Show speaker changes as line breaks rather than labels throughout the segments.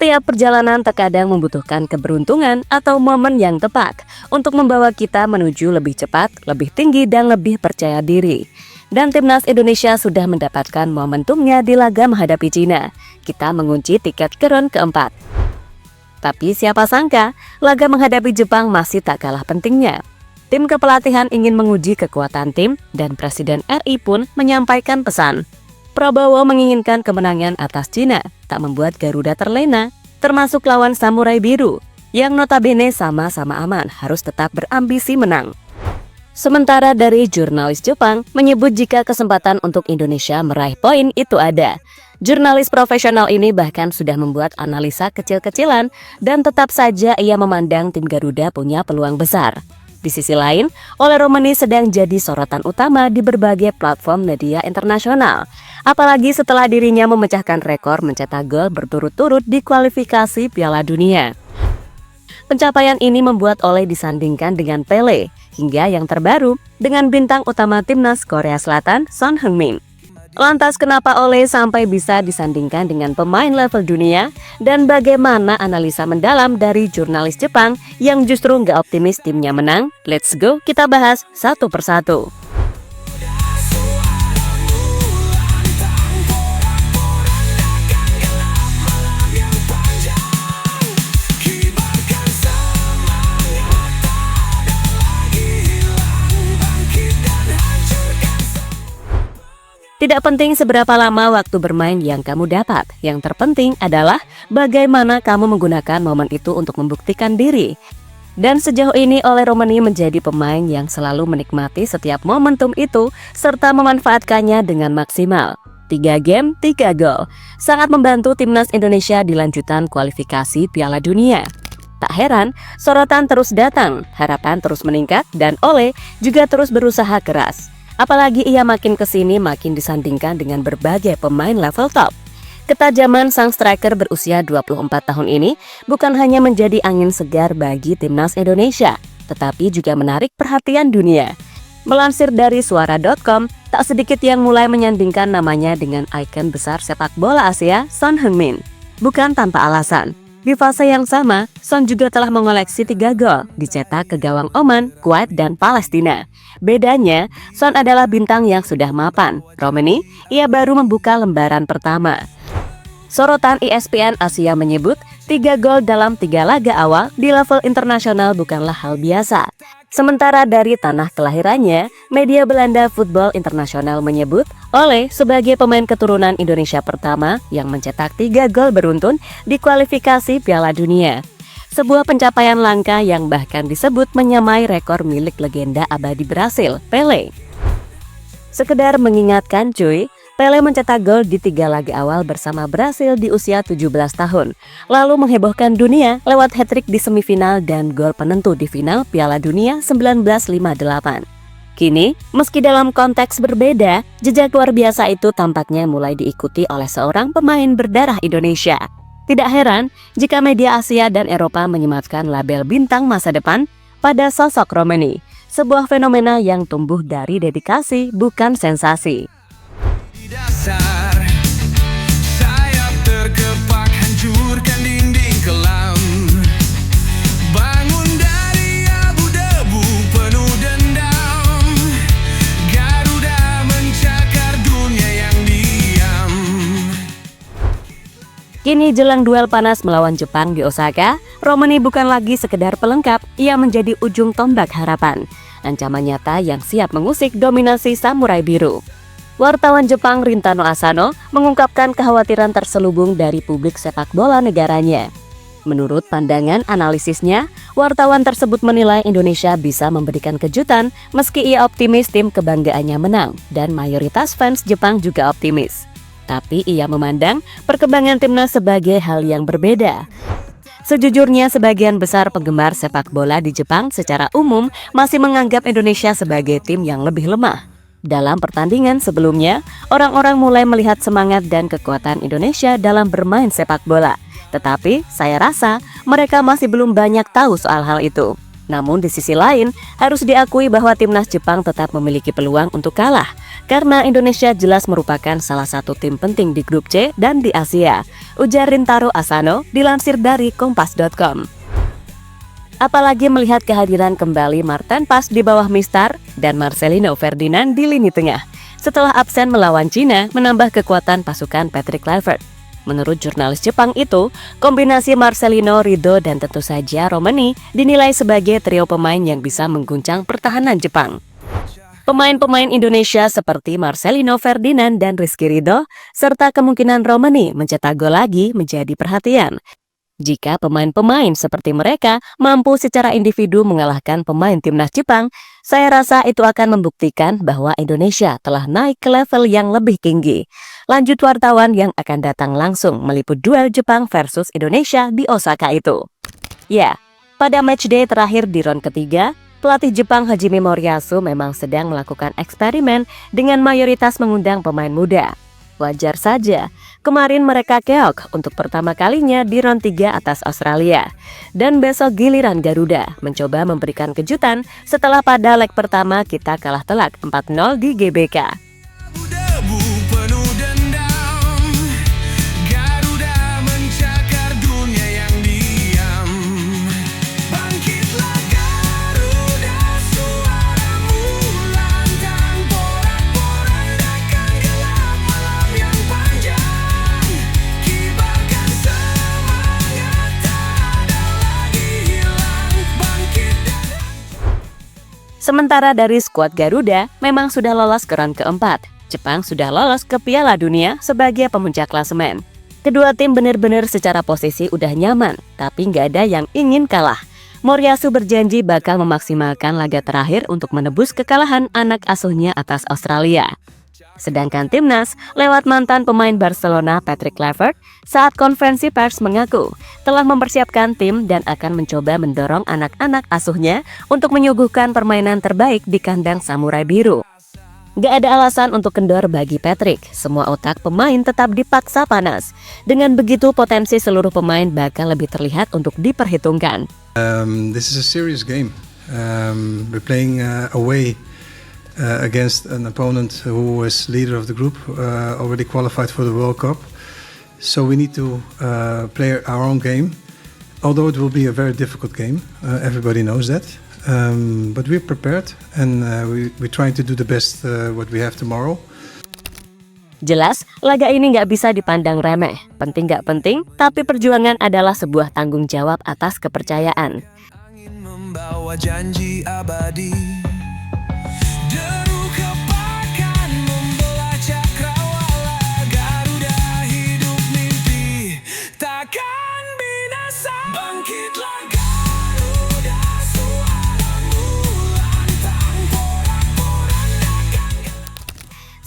Setiap perjalanan terkadang membutuhkan keberuntungan atau momen yang tepat untuk membawa kita menuju lebih cepat, lebih tinggi, dan lebih percaya diri. Dan timnas Indonesia sudah mendapatkan momentumnya di laga menghadapi Cina. Kita mengunci tiket ke round keempat. Tapi siapa sangka, laga menghadapi Jepang masih tak kalah pentingnya. Tim kepelatihan ingin menguji kekuatan tim dan Presiden RI pun menyampaikan pesan. Prabowo menginginkan kemenangan atas Cina, tak membuat Garuda terlena, termasuk lawan Samurai Biru, yang notabene sama-sama aman harus tetap berambisi menang. Sementara dari jurnalis Jepang menyebut jika kesempatan untuk Indonesia meraih poin itu ada. Jurnalis profesional ini bahkan sudah membuat analisa kecil-kecilan dan tetap saja ia memandang tim Garuda punya peluang besar. Di sisi lain, Ole Romani sedang jadi sorotan utama di berbagai platform media internasional. Apalagi setelah dirinya memecahkan rekor mencetak gol berturut-turut di kualifikasi Piala Dunia. Pencapaian ini membuat Ole disandingkan dengan Pele, hingga yang terbaru dengan bintang utama timnas Korea Selatan Son Heung-min. Lantas kenapa Ole sampai bisa disandingkan dengan pemain level dunia? Dan bagaimana analisa mendalam dari jurnalis Jepang yang justru nggak optimis timnya menang? Let's go, kita bahas satu persatu. Tidak penting seberapa lama waktu bermain yang kamu dapat, yang terpenting adalah bagaimana kamu menggunakan momen itu untuk membuktikan diri. Dan sejauh ini Ole Romani menjadi pemain yang selalu menikmati setiap momentum itu serta memanfaatkannya dengan maksimal. 3 game, 3 gol. Sangat membantu timnas Indonesia di lanjutan kualifikasi Piala Dunia. Tak heran, sorotan terus datang, harapan terus meningkat, dan Ole juga terus berusaha keras. Apalagi ia makin kesini makin disandingkan dengan berbagai pemain level top. Ketajaman sang striker berusia 24 tahun ini bukan hanya menjadi angin segar bagi timnas Indonesia, tetapi juga menarik perhatian dunia. Melansir dari suara.com, tak sedikit yang mulai menyandingkan namanya dengan ikon besar sepak bola Asia, Son Heung-min. Bukan tanpa alasan. Di fase yang sama, Son juga telah mengoleksi 3 gol, dicetak ke gawang Oman, Kuwait, dan Palestina. Bedanya, Son adalah bintang yang sudah mapan. Romani, ia baru membuka lembaran pertama. Sorotan ESPN Asia menyebut 3 gol dalam 3 laga awal di level internasional bukanlah hal biasa. Sementara dari tanah kelahirannya, media Belanda Football International menyebut Ole sebagai pemain keturunan Indonesia pertama yang mencetak 3 gol beruntun di kualifikasi Piala Dunia. Sebuah pencapaian langka yang bahkan disebut menyamai rekor milik legenda abadi Brasil, Pele. Sekedar mengingatkan cuy, Pele mencetak gol di 3 laga awal bersama Brasil di usia 17 tahun, lalu menghebohkan dunia lewat hat-trick di semifinal dan gol penentu di final Piala Dunia 1958. Kini, meski dalam konteks berbeda, jejak luar biasa itu tampaknya mulai diikuti oleh seorang pemain berdarah Indonesia. Tidak heran jika media Asia dan Eropa menyematkan label bintang masa depan pada sosok Romani, sebuah fenomena yang tumbuh dari dedikasi bukan sensasi.
Dasar sayap terkepak hancurkan dinding kelam, bangun dari abu debu penuh dendam, Garuda mencakar dunia yang diam.
Kini jelang duel panas melawan Jepang di Osaka, Romani bukan lagi sekedar pelengkap, ia menjadi ujung tombak harapan, ancaman nyata yang siap mengusik dominasi Samurai Biru. Wartawan Jepang Rintano Asano mengungkapkan kekhawatiran terselubung dari publik sepak bola negaranya. Menurut pandangan analisisnya, wartawan tersebut menilai Indonesia bisa memberikan kejutan meski ia optimis tim kebanggaannya menang dan mayoritas fans Jepang juga optimis. Tapi ia memandang perkembangan timnas sebagai hal yang berbeda. Sejujurnya sebagian besar penggemar sepak bola di Jepang secara umum masih menganggap Indonesia sebagai tim yang lebih lemah. Dalam pertandingan sebelumnya, orang-orang mulai melihat semangat dan kekuatan Indonesia dalam bermain sepak bola. Tetapi saya rasa mereka masih belum banyak tahu soal hal itu. Namun di sisi lain, harus diakui bahwa timnas Jepang tetap memiliki peluang untuk kalah karena Indonesia jelas merupakan salah satu tim penting di grup C dan di Asia, ujar Rintaro Asano dilansir dari kompas.com. Apalagi melihat kehadiran kembali Martin Pas di bawah Mistar dan Marcelino Ferdinand di lini tengah setelah absen melawan Cina menambah kekuatan pasukan Patrick Kluivert. Menurut jurnalis Jepang itu, kombinasi Marcelino, Ridho, dan tentu saja Romani dinilai sebagai trio pemain yang bisa mengguncang pertahanan Jepang. Pemain-pemain Indonesia seperti Marcelino Ferdinand dan Rizky Ridho, serta kemungkinan Romani mencetak gol lagi menjadi perhatian. Jika pemain-pemain seperti mereka mampu secara individu mengalahkan pemain timnas Jepang, saya rasa itu akan membuktikan bahwa Indonesia telah naik ke level yang lebih tinggi. Lanjut wartawan yang akan datang langsung meliput duel Jepang versus Indonesia di Osaka itu. Ya, pada matchday terakhir di round ketiga, pelatih Jepang Hajime Moriyasu memang sedang melakukan eksperimen dengan mayoritas mengundang pemain muda. Wajar saja, kemarin mereka keok untuk pertama kalinya di round 3 atas Australia. Dan besok giliran Garuda mencoba memberikan kejutan setelah pada leg pertama kita kalah telak 4-0 di GBK.
Debu penuh dendam, Garuda mencakar dunia yang diam. Bangkitlah Garuda, suaramu lantang, porak-porandakan gelap malam yang panjang. Kibarkan semangat, tak ada lagi hilang. Bangkit dan
Sementara dari skuad Garuda memang sudah lolos ke round keempat. Jepang sudah lolos ke Piala Dunia sebagai pemuncak klasemen. Kedua tim benar-benar secara posisi udah nyaman, tapi nggak ada yang ingin kalah. Moriyasu berjanji bakal memaksimalkan laga terakhir untuk menebus kekalahan anak asuhnya atas Australia. Sedangkan timnas lewat mantan pemain Barcelona Patrick Kluivert saat konferensi pers mengaku telah mempersiapkan tim dan akan mencoba mendorong anak-anak asuhnya untuk menyuguhkan permainan terbaik di kandang Samurai Biru. Gak ada alasan untuk kendor bagi Patrick, semua otak pemain tetap dipaksa panas. Dengan begitu potensi seluruh pemain bakal lebih terlihat untuk diperhitungkan.
This is a serious game. We're playing away against an opponent who was leader of the group, already qualified for the World Cup. So we need to play our own game, although it will be a very difficult game. Everybody knows that. But we're prepared and we're trying to do the best what we have tomorrow.
Jelas, laga ini nggak bisa dipandang remeh. Penting nggak penting, tapi perjuangan adalah sebuah tanggung jawab atas kepercayaan.
angin membawa janji abadi. Deru kepakan membelah cakrawala. Garuda hidup mimpi takkan binasa. Bangkitlah Garuda, suaramu lantang, porak-porandakan.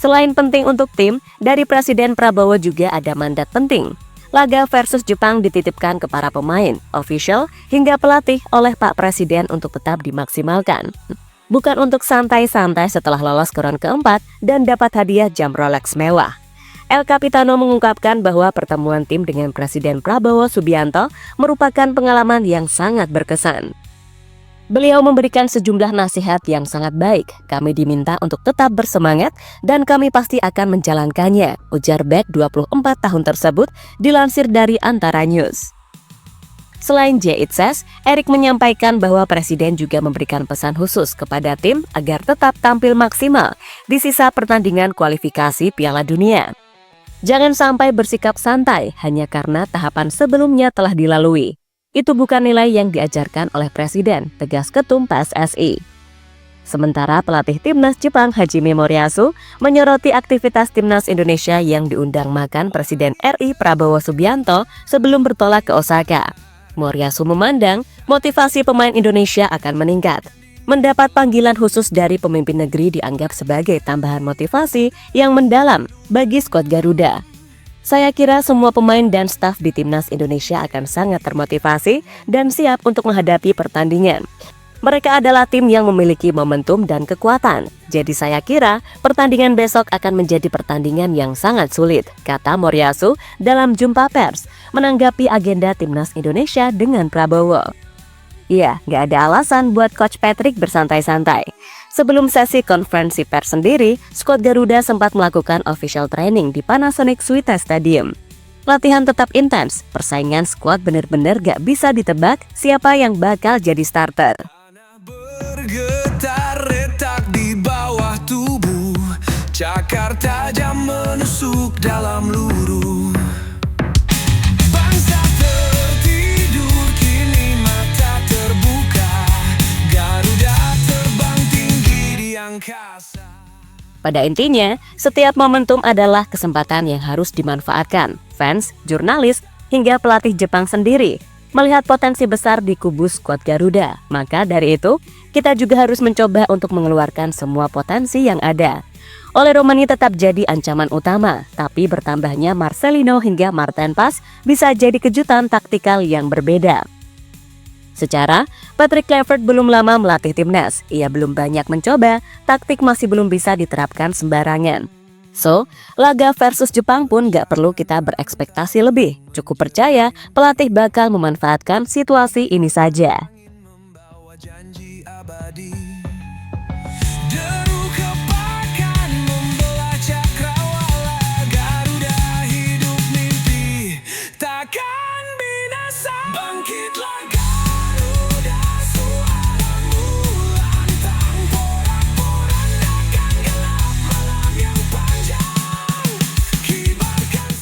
Selain penting untuk tim, dari Presiden Prabowo juga ada mandat penting. Laga versus Jepang dititipkan ke para pemain, official, hingga pelatih oleh Pak Presiden untuk tetap dimaksimalkan. Bukan untuk santai-santai setelah lolos ke round keempat dan dapat hadiah jam Rolex mewah. El Capitano mengungkapkan bahwa pertemuan tim dengan Presiden Prabowo Subianto merupakan pengalaman yang sangat berkesan. Beliau memberikan sejumlah nasihat yang sangat baik. Kami diminta untuk tetap bersemangat dan kami pasti akan menjalankannya, ujar Bek 24 tahun tersebut dilansir dari Antara News. Selain J-Itzes, Erik menyampaikan bahwa Presiden juga memberikan pesan khusus kepada tim agar tetap tampil maksimal di sisa pertandingan kualifikasi Piala Dunia. Jangan sampai bersikap santai hanya karena tahapan sebelumnya telah dilalui. Itu bukan nilai yang diajarkan oleh Presiden, tegas Ketum PSSI. Sementara pelatih timnas Jepang Hajime Moriyasu menyoroti aktivitas timnas Indonesia yang diundang makan Presiden RI Prabowo Subianto sebelum bertolak ke Osaka. Moriyasu memandang motivasi pemain Indonesia akan meningkat. Mendapat panggilan khusus dari pemimpin negeri dianggap sebagai tambahan motivasi yang mendalam bagi skuad Garuda. Saya kira semua pemain dan staf di timnas Indonesia akan sangat termotivasi dan siap untuk menghadapi pertandingan. Mereka adalah tim yang memiliki momentum dan kekuatan. Jadi saya kira pertandingan besok akan menjadi pertandingan yang sangat sulit, kata Moriyasu dalam jumpa pers menanggapi agenda timnas Indonesia dengan Prabowo. Ya, nggak ada alasan buat Coach Patrick bersantai-santai. Sebelum sesi konferensi pers sendiri, skuad Garuda sempat melakukan official training di Panasonic Suite Stadium. Latihan tetap intens, persaingan skuad bener-bener gak bisa ditebak siapa yang bakal jadi starter.
Tanah bergetar retak di bawah tubuh, cakar tajam menusuk dalam luruh. Bangsa tertidur, kini mata terbuka. Garuda terbang tinggi di angkasa.
Pada intinya, setiap momentum adalah kesempatan yang harus dimanfaatkan. Fans, jurnalis, hingga pelatih Jepang sendiri melihat potensi besar di kubu skuad Garuda. Maka dari itu, kita juga harus mencoba untuk mengeluarkan semua potensi yang ada. Oleh Romani tetap jadi ancaman utama, tapi bertambahnya Marcelino hingga Martin Pas bisa jadi kejutan taktikal yang berbeda. Secara, Patrick Kluivert belum lama melatih timnas. Ia belum banyak mencoba, taktik masih belum bisa diterapkan sembarangan. So, laga versus Jepang pun gak perlu kita berekspektasi lebih. Cukup percaya pelatih bakal memanfaatkan situasi ini saja.
Membawa janji abadi. Deru kepakan membelah cakrawala. Garuda hidup mimpi takkan binasa. Bangkitlah Garuda, suaramu lantang porak-porandakan gelap malam yang panjang. Kibarkan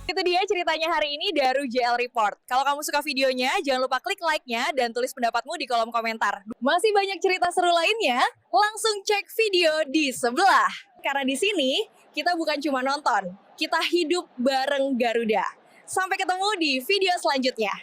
Itu dia ceritanya hari ini dari JL Report. Kalau kamu suka videonya, jangan lupa klik like-nya dan tulis pendapatmu di kolom komentar. Masih banyak cerita seru lainnya, langsung cek video di sebelah. Karena di sini, kita bukan cuma nonton, kita hidup bareng Garuda. Sampai ketemu di video selanjutnya.